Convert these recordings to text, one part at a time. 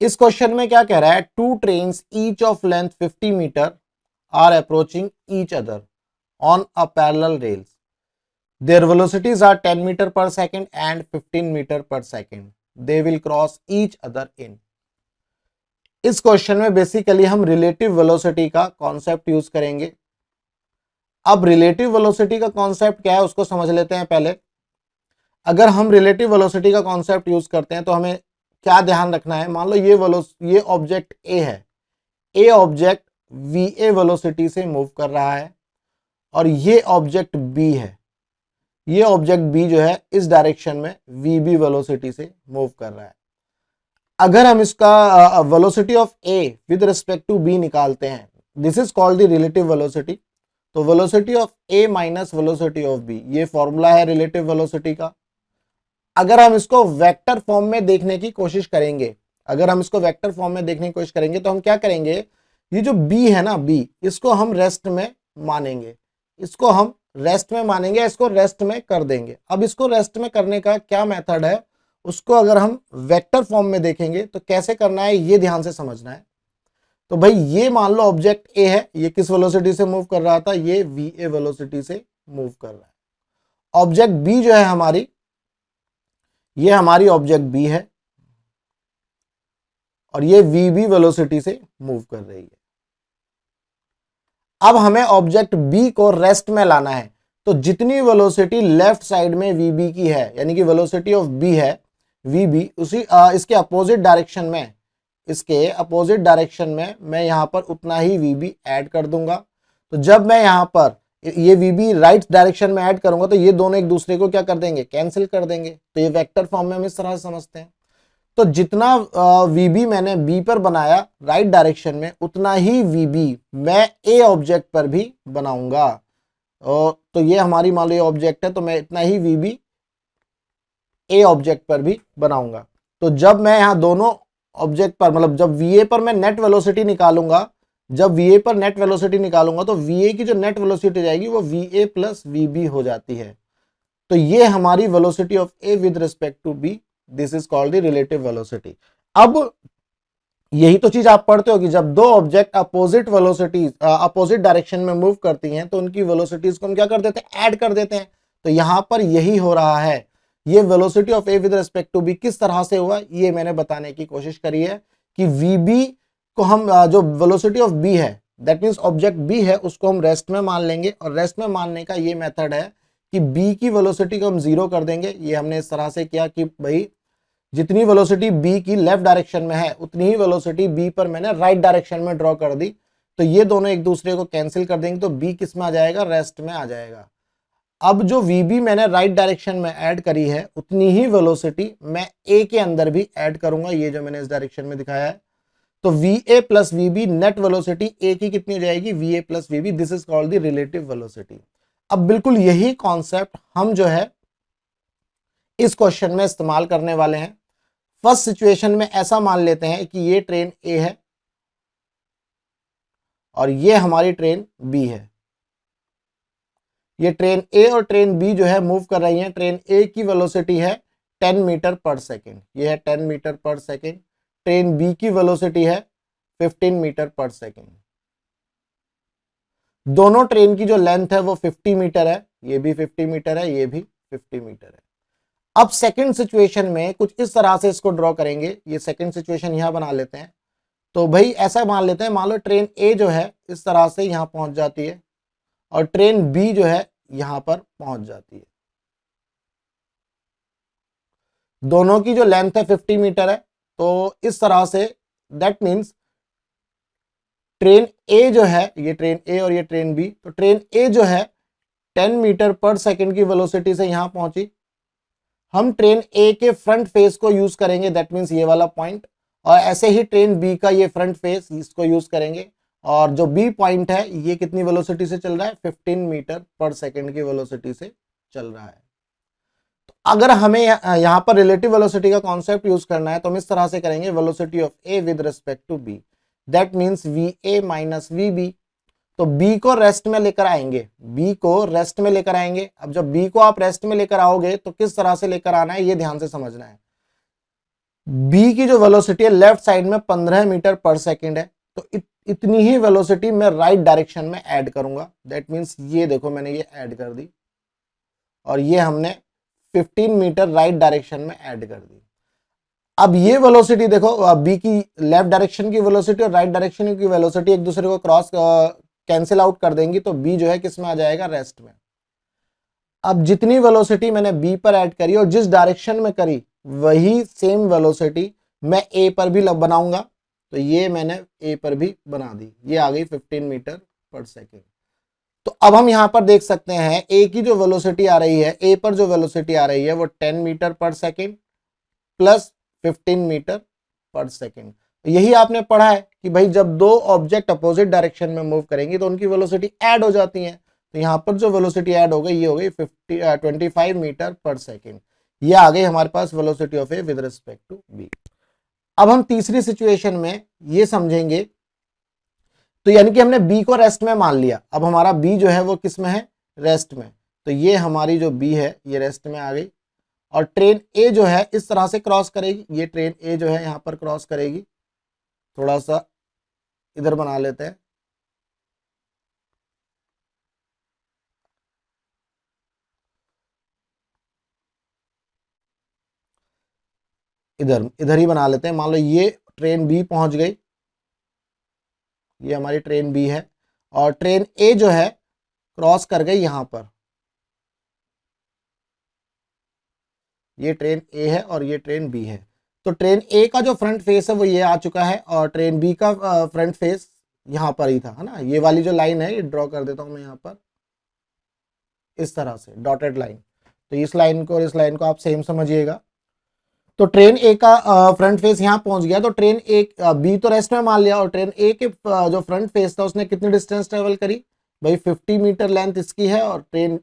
इस क्वेश्चन में क्या कह रहा है, two trains each of length 50 metre are approaching each other on a parallel rails, their velocities are 10 meter per second and 15 meter per second, they will cross each other in। इस question में basically हम relative velocity का concept use करेंगे। अब relative velocity का concept क्या है उसको समझ लेते हैं पहले। अगर हम रिलेटिव वेलोसिटी का कॉन्सेप्ट यूज करते हैं तो हमें क्या ध्यान रखना है, मान लो ये ऑब्जेक्ट ए है, ए ऑब्जेक्ट वी ए वेलोसिटी से मूव कर रहा है और ये ऑब्जेक्ट बी है, ये ऑब्जेक्ट बी जो है इस डायरेक्शन में वी बी वेलोसिटी से मूव कर रहा है। अगर हम इसका velocity of A with respect to B निकालते हैं, this is called the relative velocity. तो velocity of A minus velocity of B, ये फॉर्मूला है रिलेटिव वेलोसिटी का। अगर हम इसको वेक्टर फॉर्म में देखने की कोशिश करेंगे, अगर हम इसको वेक्टर फॉर्म में देखने की कोशिश करेंगे तो हम क्या करेंगे, ये जो बी है ना, बी, इसको हम रेस्ट में मानेंगे, इसको हम रेस्ट में मानेंगे, इसको रेस्ट में कर देंगे। अब इसको रेस्ट में करने का क्या मेथड है, उसको अगर हम वेक्टर फॉर्म में देखेंगे तो कैसे करना है ये ध्यान से समझना है। तो भाई ये मान लो ऑब्जेक्ट ए है, ये किस वेलोसिटी से मूव कर रहा था, ये वी ए वेलोसिटी से मूव कर रहा है। ऑब्जेक्ट बी जो है हमारी, ये हमारी ऑब्जेक्ट बी है और ये वी बी वेलोसिटी से मूव कर रही है। अब हमें ऑब्जेक्ट बी को रेस्ट में लाना है, तो जितनी वेलोसिटी लेफ्ट साइड में वी बी की है, यानी कि वेलोसिटी ऑफ बी है वी बी, उसी इसके अपोजिट डायरेक्शन में, इसके अपोजिट डायरेक्शन में मैं यहां पर उतना ही वी बी ऐड कर दूंगा। तो जब मैं यहां पर ये वी बी राइट डायरेक्शन में ऐड करूंगा तो ये दोनों एक दूसरे को क्या कर देंगे, कैंसिल कर देंगे। तो ये वेक्टर फॉर्म में हम इस तरह से समझते हैं। तो जितना वी बी मैंने बी पर बनाया राइट डायरेक्शन में, उतना ही वी बी मैं ए ऑब्जेक्ट पर भी बनाऊंगा। तो ये हमारी मान लो ये ऑब्जेक्ट है, तो मैं इतना ही वी बी ए ऑब्जेक्ट पर भी बनाऊंगा। तो जब मैं यहाँ दोनों ऑब्जेक्ट पर, मतलब जब वी ए पर मैं नेट वेलोसिटी निकालूंगा, जब वी ए पर नेट वेलोसिटी निकालूंगा तो वी ए की जो नेट वेलोसिटी जाएगी वो V A plus V B हो जाती है। तो ये हमारी velocity of A with respect to B, this is called the relative velocity. अब यही तो चीज आप पढ़ते हो कि जब दो object opposite velocity opposite direction में मूव करती हैं तो उनकी वेलोसिटीज को हम क्या कर देते हैं, ऐड कर देते हैं। तो यहां पर यही हो रहा है। ये velocity of A with respect to B किस तरह से हुआ ये मैंने बताने की कोशिश करी है कि वी बी को हम जो वेलोसिटी ऑफ बी है, दैट मीन्स ऑब्जेक्ट बी है, उसको हम रेस्ट में मान लेंगे। और रेस्ट में मानने का ये मेथड है कि बी की वेलोसिटी को हम जीरो कर देंगे। ये हमने इस तरह से किया कि भाई जितनी वेलोसिटी बी की लेफ्ट डायरेक्शन में है उतनी ही वेलोसिटी बी पर मैंने राइट डायरेक्शन में ड्रॉ कर दी। तो ये दोनों एक दूसरे को कैंसिल कर देंगे, तो बी किस में आ जाएगा, रेस्ट में आ जाएगा। अब जो वी बी मैंने राइट डायरेक्शन में ऐड करी है उतनी ही वेलोसिटी मैं ए के अंदर भी ऐड करूंगा, ये जो मैंने इस डायरेक्शन में दिखाया है। तो V A plus V B net velocity A की कितनी हो जाएगी, V A plus V B, this is called the relative velocity. अब बिल्कुल यही कॉन्सेप्ट हम जो है इस क्वेश्चन में इस्तेमाल करने वाले हैं। फर्स्ट सिचुएशन में ऐसा मान लेते हैं कि ये ट्रेन ए है और ये हमारी ट्रेन बी है। ये ट्रेन ए और ट्रेन बी जो है मूव कर रही हैं। ट्रेन ए की वेलोसिटी है 10 मीटर पर सेकेंड, ये है 10 मीटर पर सेकेंड। ट्रेन बी की वेलोसिटी है 15 मीटर पर सेकेंड। दोनों ट्रेन की जो लेंथ है वो 50 मीटर है, ये भी 50 मीटर है, ये भी 50 मीटर है। अब सेकंड सिचुएशन में कुछ इस तरह से इसको ड्रॉ करेंगे। ये सेकंड सिचुएशन यहां बना लेते हैं। तो भाई ऐसा मान लेते हैं, मान लो ट्रेन ए जो है इस तरह से यहां पहुंच जाती है और ट्रेन बी जो है यहां पर पहुंच जाती है। दोनों की जो लेंथ है 50 मीटर है। तो इस तरह से दैट मीन्स ट्रेन ए जो है, ये ट्रेन ए और ये ट्रेन बी, तो ट्रेन ए जो है 10 मीटर पर सेकेंड की वेलोसिटी से यहां पहुंची। हम ट्रेन ए के फ्रंट फेस को यूज करेंगे, दैट मीन्स ये वाला पॉइंट, और ऐसे ही ट्रेन बी का ये फ्रंट फेस, इसको यूज करेंगे। और जो बी पॉइंट है ये कितनी वेलोसिटी से चल रहा है, 15 मीटर पर सेकेंड की वेलोसिटी से चल रहा है। तो अगर हमें यहां पर रिलेटिव वेलोसिटी का कॉन्सेप्ट यूज करना है तो हम इस तरह से करेंगे, velocity of A with respect to B, that means V A minus V B. तो बी को रेस्ट में लेकर आएंगे, बी को रेस्ट में लेकर आएंगे। अब जब बी को आप रेस्ट में लेकर आओगे तो किस तरह से लेकर आना है ये ध्यान से समझना है। बी की जो वेलोसिटी है लेफ्ट साइड में 15 मीटर पर सेकेंड है, तो इतनी ही वेलोसिटी मैं राइट डायरेक्शन में ऐड करूंगा। दैट मीन्स ये देखो मैंने ये ऐड कर दी और ये हमने 15 मीटर राइट डायरेक्शन में ऐड कर दी। अब ये वेलोसिटी देखो, बी की लेफ्ट डायरेक्शन की वेलोसिटी और राइट डायरेक्शन की वेलोसिटी एक दूसरे को क्रॉस कैंसिल आउट कर देंगी, तो बी जो है किस में आ जाएगा, रेस्ट में। अब जितनी वेलोसिटी मैंने बी पर ऐड करी और जिस डायरेक्शन में करी वही सेम वेलोसिटी मैं ए पर भी बनाऊंगा, तो ये मैंने ए पर भी बना दी, ये आ गई 15 मीटर पर सेकेंड। तो अब हम यहां पर देख सकते हैं ए की जो वेलोसिटी आ रही है, ए पर जो वेलोसिटी आ रही है वो 10 मीटर पर सेकेंड प्लस 15 मीटर पर सेकेंड। यही आपने पढ़ा है कि भाई जब दो ऑब्जेक्ट अपोजिट डायरेक्शन में मूव करेंगी तो उनकी वेलोसिटी ऐड हो जाती है। तो यहां पर जो वेलोसिटी ऐड हो गई ये हो गई 25 मीटर पर सेकेंड। ये आ गई हमारे पास velocity of A with respect to B. अब हम तीसरी सिचुएशन में ये समझेंगे, तो यानी कि हमने बी को रेस्ट में मान लिया, अब हमारा बी जो है वो किस में है, रेस्ट में। तो ये हमारी जो बी है ये रेस्ट में आ गई और ट्रेन ए जो है इस तरह से क्रॉस करेगी, ये ट्रेन ए जो है यहां पर क्रॉस करेगी। थोड़ा सा इधर बना लेते हैं, इधर इधर ही बना लेते हैं। मान लो ये ट्रेन बी पहुंच गई, ये हमारी ट्रेन बी है और ट्रेन ए जो है क्रॉस कर गई यहां पर, ये ट्रेन ए है और ये ट्रेन बी है। तो ट्रेन ए का जो फ्रंट फेस है वो ये आ चुका है और ट्रेन बी का फ्रंट फेस यहां पर ही था, है ना। ये वाली जो लाइन है ये ड्रॉ कर देता हूं मैं यहां पर इस तरह से डॉटेड लाइन। तो इस लाइन को और इस लाइन को आप सेम समझिएगा। तो ट्रेन ए का फ्रंट फेस यहां पहुंच गया, तो ट्रेन ए बी तो रेस्ट में मान लिया और ट्रेन ए के जो फ्रंट फेस था उसने कितनी डिस्टेंस ट्रेवल करी, भाई 50 मीटर लेंथ इसकी है और ट्रेन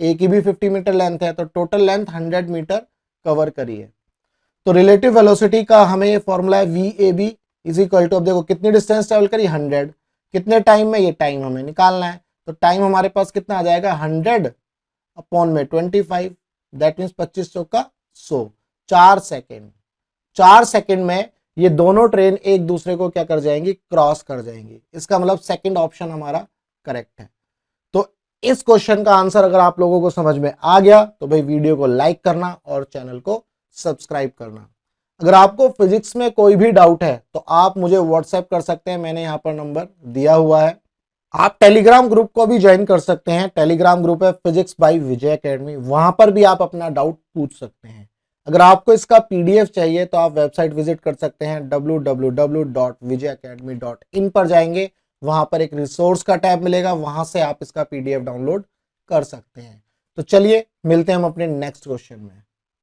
ए की भी 50 मीटर लेंथ है, तो टोटल लेंथ 100 मीटर कवर करी है। तो रिलेटिव वेलोसिटी का हमें ये फॉर्मूला है V A B is equal to, अब देखो कितनी डिस्टेंस ट्रेवल करी 100, कितने टाइम में, ये टाइम हमें निकालना है। तो टाइम हमारे पास कितना आ जाएगा 100 अपॉन में 25, दैट मीन्स 25 चौका 100, 4 सेकेंड। 4 सेकेंड में ये दोनों ट्रेन एक दूसरे को क्या कर जाएंगी, क्रॉस कर जाएंगी। इसका मतलब सेकंड ऑप्शन हमारा करेक्ट है। तो इस क्वेश्चन का आंसर अगर आप लोगों को समझ में आ गया तो भाई वीडियो को लाइक करना और चैनल को सब्सक्राइब करना। अगर आपको फिजिक्स में कोई भी डाउट है तो आप मुझे व्हाट्सएप कर सकते हैं, मैंने यहाँ पर नंबर दिया हुआ है। आप टेलीग्राम ग्रुप को भी ज्वाइन कर सकते हैं, टेलीग्राम ग्रुप है फिजिक्स बाय विजय एकेडमी, वहां पर भी आप अपना डाउट पूछ सकते हैं। अगर आपको इसका पीडीएफ चाहिए तो आप वेबसाइट विजिट कर सकते हैं www.vijayacademy.in पर जाएंगे, वहां पर एक रिसोर्स का टैब मिलेगा, वहां से आप इसका पीडीएफ डाउनलोड कर सकते हैं। तो चलिए मिलते हैं हम अपने नेक्स्ट क्वेश्चन में।